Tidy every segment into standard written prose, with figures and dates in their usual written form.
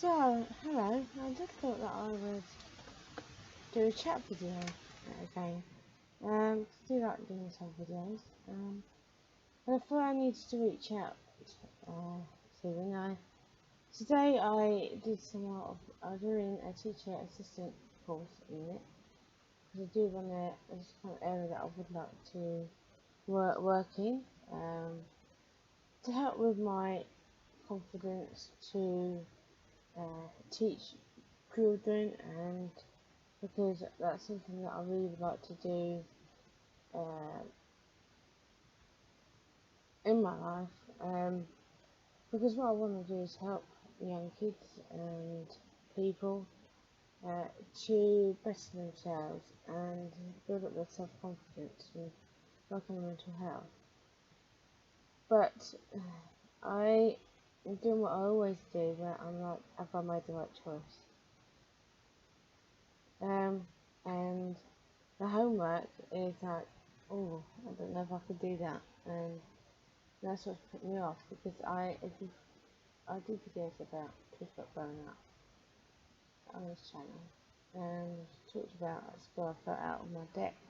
So, hello. I just thought that I would do a chat video again. I do like doing some videos. But I thought I needed to reach out to you. Today I did I'm doing a teacher assistant course in it. Because I do want to, this kind of area that I would like to work in. To help with my confidence to teach children, and because that's something that I really would like to do in my life. Because what I want to do is help young kids and people to better themselves and build up their self-confidence and work on mental health. But I am doing what I always do, where I'm like, have I made the right choice? And the homework is like, oh, I don't know if I could do that, and that's what's put me off, because I do videos about talk about growing up on this channel, and talked about at school I felt out of my depth,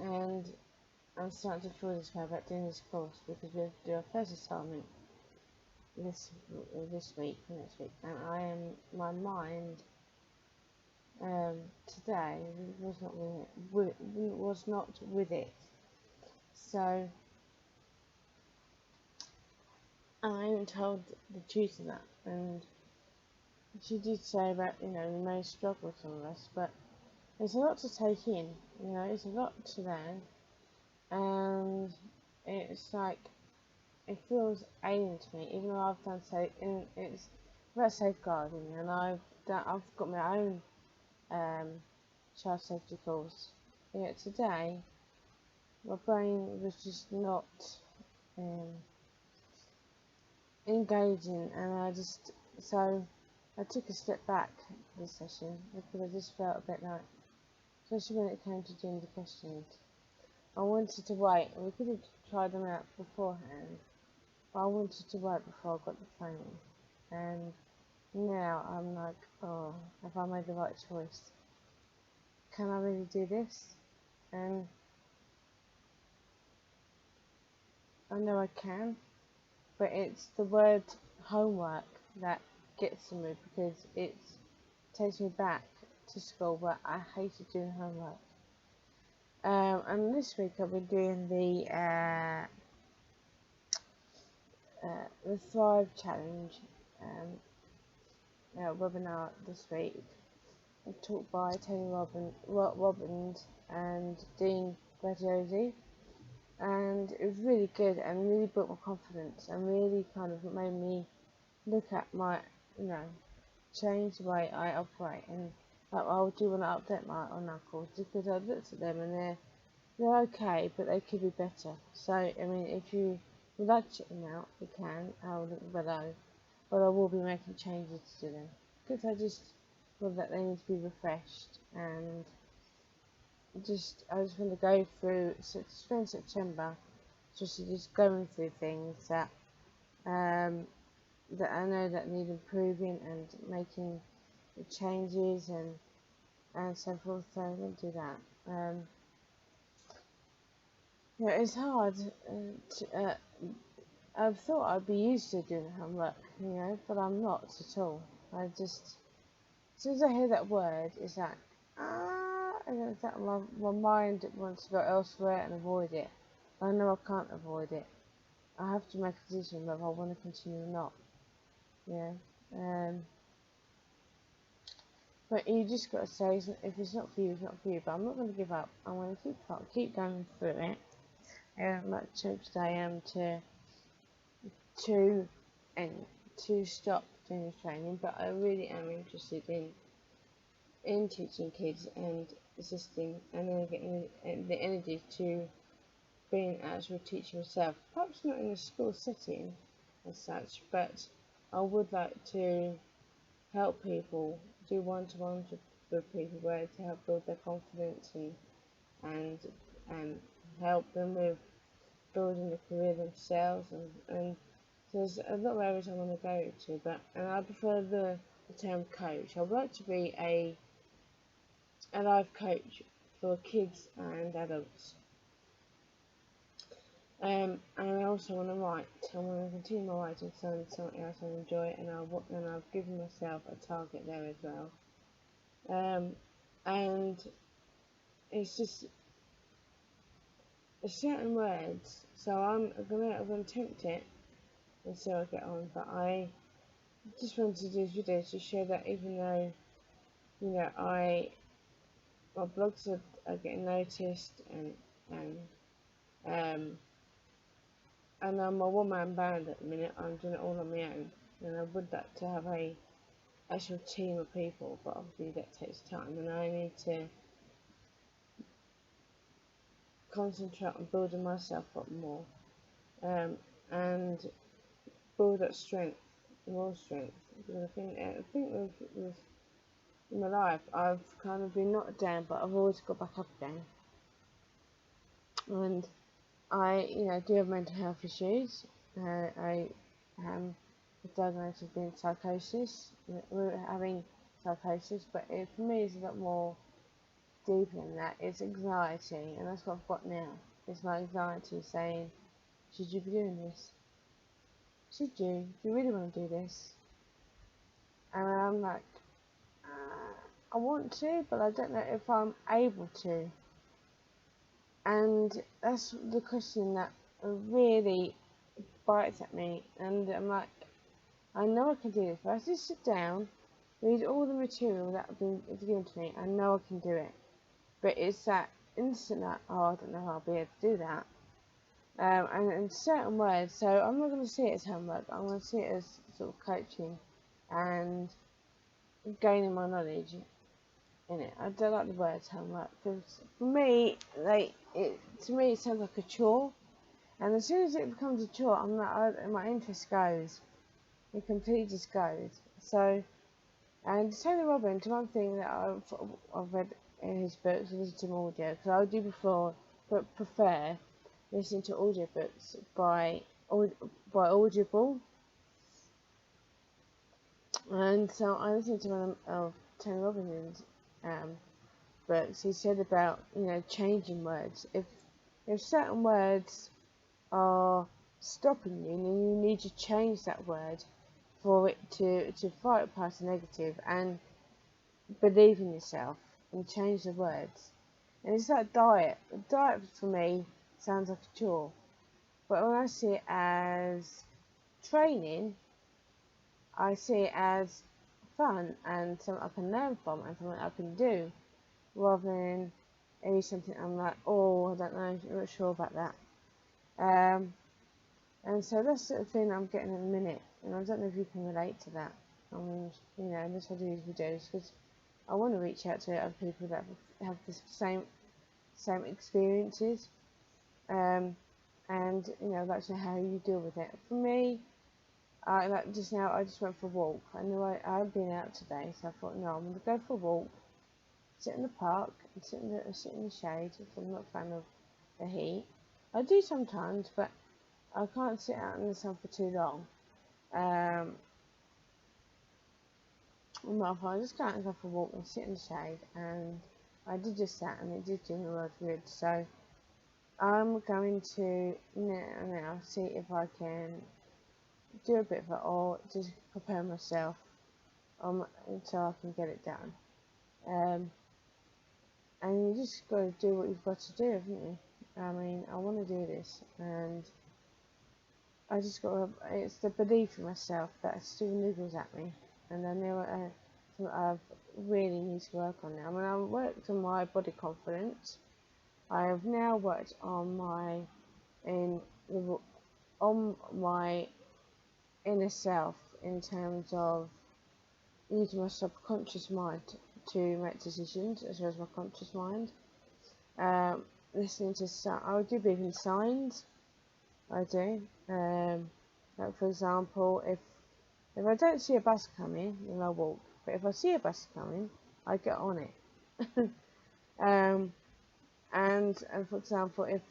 and I'm starting to feel this way about doing this course, because we have to do our first assignment this week and next week, and my mind today was not with it. So I told the tutor that, and she did say about, we may struggle, some of us, but there's a lot to take in, it's a lot to learn, and it's like, it feels alien to me, even though I've done it's about safeguarding, and I've got my own child safety course. Yet today, my brain was just not engaging, and I took a step back this session, because I just felt a bit like, especially when it came to doing the questions, I wanted to wait, and we could have tried them out beforehand, but I wanted to wait before I got the training. And now I'm like, oh, have I made the right choice? Can I really do this? And I know I can, but it's the word homework that gets to me, because it takes me back to school where I hated doing homework. And this week I've been doing the Thrive Challenge webinar this week, taught by Tony Robbins and Dean Graziosi, and it was really good and really built my confidence and really kind of made me look at my, change the way I operate, and like, I do want to update my online course, because I looked at them and they're okay, but they could be better. So I mean, if you would like to check them out, you can. I'll link below, but I will be making changes to them, because I just feel that they need to be refreshed, and I just want to go through. So spend September just going through things that that I know that need improving and making the changes and so forth. So I'm going to do that. It's hard. I thought I'd be used to doing homework, but I'm not at all. As soon as I hear that word, it's like, and it's like my mind wants to go elsewhere and avoid it. I know I can't avoid it. I have to make a decision whether I want to continue or not. But you just got to say, if it's not for you, it's not for you. But I'm not going to give up. I'm going to keep going through it. My hope today to stop doing this training, but I really am interested in teaching kids and assisting, and then getting the energy to be an actual teacher myself. Perhaps not in a school setting as such, but I would like to help people, do one-to-ones with people, where to help build their confidence and help them with building a career themselves, and There's a lot of areas I want to go to, and I prefer the term coach. I would like to be a life coach for kids and adults. And I also want to write. I want to continue my writing, so something else I enjoy, and I've given myself a target there as well. And it's just certain words. So I'm gonna attempt it and see how I get on. But I just wanted to do this video to show that even though, you know, my blogs are getting noticed, and I'm a one-man band at the minute. I'm doing it all on my own, and I would like to have a actual team of people, but obviously that takes time, and I need to concentrate on building myself up more, and build up strength, more strength. Because I think with in my life, I've kind of been knocked down, but I've always got back up again. And I, do have mental health issues. I am diagnosed with being psychosis. We're having psychosis, but for me, it's a lot more deeper than that. It's anxiety, and that's what I've got now. It's my anxiety saying, "Should you be doing this? Should you? Do you really want to do this?" And I'm like, I want to, but I don't know if I'm able to. And that's the question that really bites at me. And I'm like, I know I can do this. If I just sit down, read all the material that has been given to me, I know I can do it. But it's that instant that, I don't know how I'll be able to do that. And certain words, so I'm not going to see it as homework. I'm going to see it as sort of coaching and gaining my knowledge in it. I don't like the words homework because for me, to me it sounds like a chore, and as soon as it becomes a chore, my interest goes. It completely just goes. So, and Tony Robbins, one thing that I've read in his books, listen to audio, because I do prefer listening to audiobooks by Audible. And so I listened to one of Tony Robbins' books. He said about changing words. If certain words are stopping you, then you need to change that word for it to fight past the negative and believe in yourself and change the words. And it's like diet. Diet for me sounds like a chore, but when I see it as training, I see it as fun and something I can learn from and something I can do, rather than something I'm like, oh, I don't know, I'm not sure about that. And so that's the thing I'm getting in a minute, and I don't know if you can relate to that. I mean, that's why I do these videos, because I want to reach out to other people that have the same experiences, and I'd like to know how you deal with it. For me, like just now, I just went for a walk. I knew I hadn't been out today, so I thought, no, I'm going to go for a walk, sit in the park, and sit in the shade, because I'm not a fan of the heat. I do sometimes, but I can't sit out in the sun for too long. I just go out and go for a walk and sit in the shade, and I did just that, and it did do me a lot of good. So I'm going to now see if I can do a bit of it, or just prepare myself so I can get it done. And you just got to do what you've got to do, haven't you? I mean, I want to do this, and I just got to, it's the belief in myself that still niggles at me, and I know I really need to work on now. I mean, I've worked on my body confidence. I have now worked on my inner self in terms of using my subconscious mind to make decisions as well as my conscious mind. Listening to I do believe in signs. I do. Like for example, if I don't see a bus coming, then I'll walk. But if I see a bus coming, I get on it. And for example, if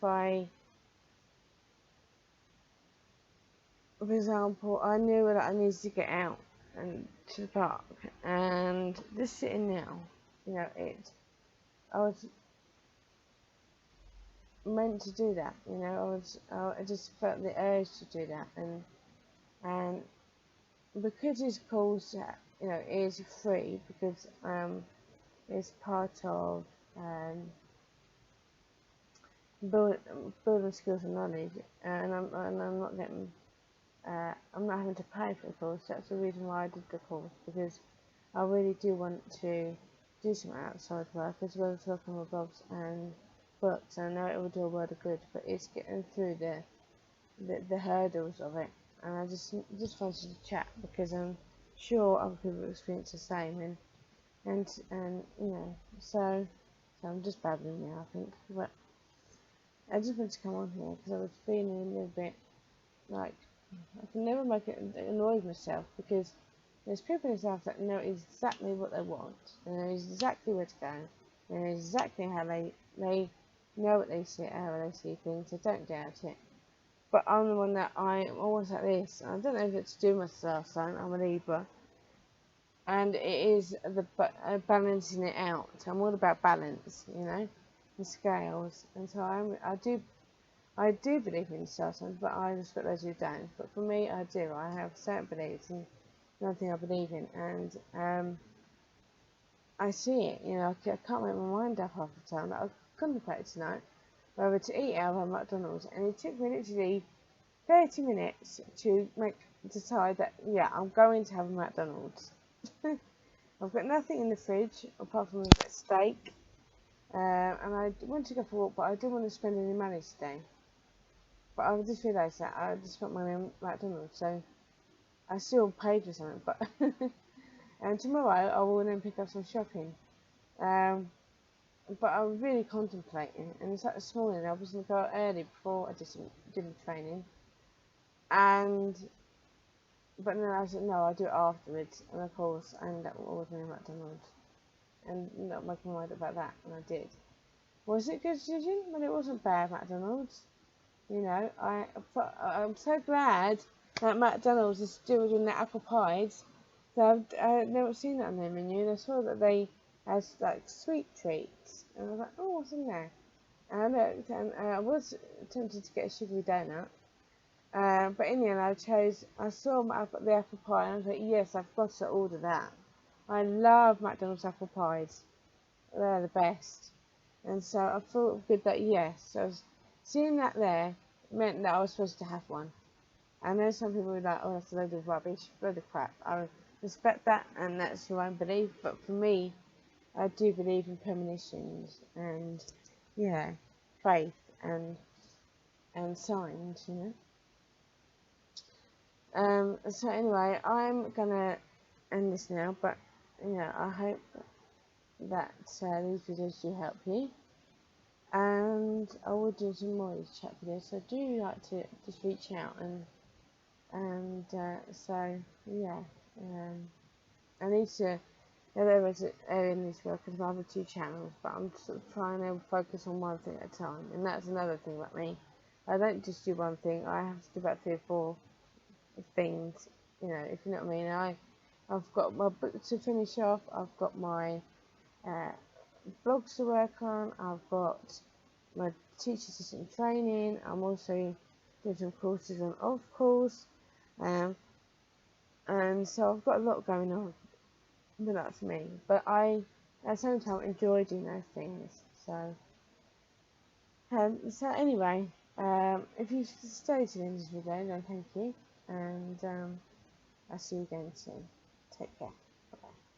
for example, I knew that I needed to get out and to the park, and just sitting now, you know, I was meant to do that, you know, I just felt the urge to do that, and because this course, you know, is free because it's part of build, building skills and knowledge, and I'm not getting I'm not having to pay for the course. That's the reason why I did the course, because I really do want to do some outside work as well as work on my blogs and books. I know it will do a world of good, but it's getting through the hurdles of it. And I just wanted to chat because I'm sure other people experience the same, and you know, so I'm just babbling now, I think. But I just wanted to come on here because I was feeling a little bit like I can never make it annoy myself, because there's people in this house that know exactly what they want. They know exactly where to go. They know exactly how they know what they see, how they see things. They don't doubt it. But I'm the one that I am always like this. I don't know if it's to do with my star sign. I'm a Libra, and it is the balancing it out. I'm all about balance, you know, the scales. And so I do believe in star signs, but I respect those who don't. But for me, I do. I have certain beliefs and nothing I believe in, and I see it. You know, I can't make my mind up half the time. Like, I contemplated tonight whether to eat out of McDonald's, and it took me literally 30 minutes to decide that yeah, I'm going to have a McDonald's. I've got nothing in the fridge apart from a steak, and I want to go for a walk, but I didn't want to spend any money today. But I just realised that I just spent money on McDonald's, so I still paid for something. But and tomorrow I will then pick up some shopping. Um, but I'm really contemplating, and it's like this morning I was going to go out early before I did some training, and but then I said no, I'll do it afterwards, and of course I ended up ordering McDonald's and not making my mind about that, and I did. Was it a good decision? Well, it wasn't bad, McDonald's. You know, I'm so glad that McDonald's is still doing their apple pies. So I've never seen that on their menu, and I saw that they had like sweet treats, and I was like, oh, what's in there? And I looked, and I was tempted to get a sugary donut, but in the end I saw the apple pie, and I was like, yes, I've got to order that. I love McDonald's apple pies. They're the best. And so I thought good that yes, so seeing that there meant that I was supposed to have one. I know some people are like, oh, that's a load of rubbish, load of crap. I respect that, and that's your own belief. But for me, I do believe in premonitions and, yeah, faith and signs, you know. So anyway, I'm gonna end this now, but you know, I hope that these videos do help you, and I will do some more of these chat videos. So do like to just reach out and so yeah, I need to. There is an area in this work because I have 2 channels, but I'm sort of trying to focus on one thing at a time, and that's another thing about me. I don't just do one thing. I have to do about 3 or 4 things, you know, if you know what I mean. I've got my book to finish off. I've got my blogs to work on. I've got my teacher assistant training. I'm also doing some courses on off course, and so I've got a lot going on. But that's me. But I, at the same time, enjoy doing those things. So anyway, if you stayed to the end of this video, then thank you, and I'll see you again soon. Take care. Bye-bye.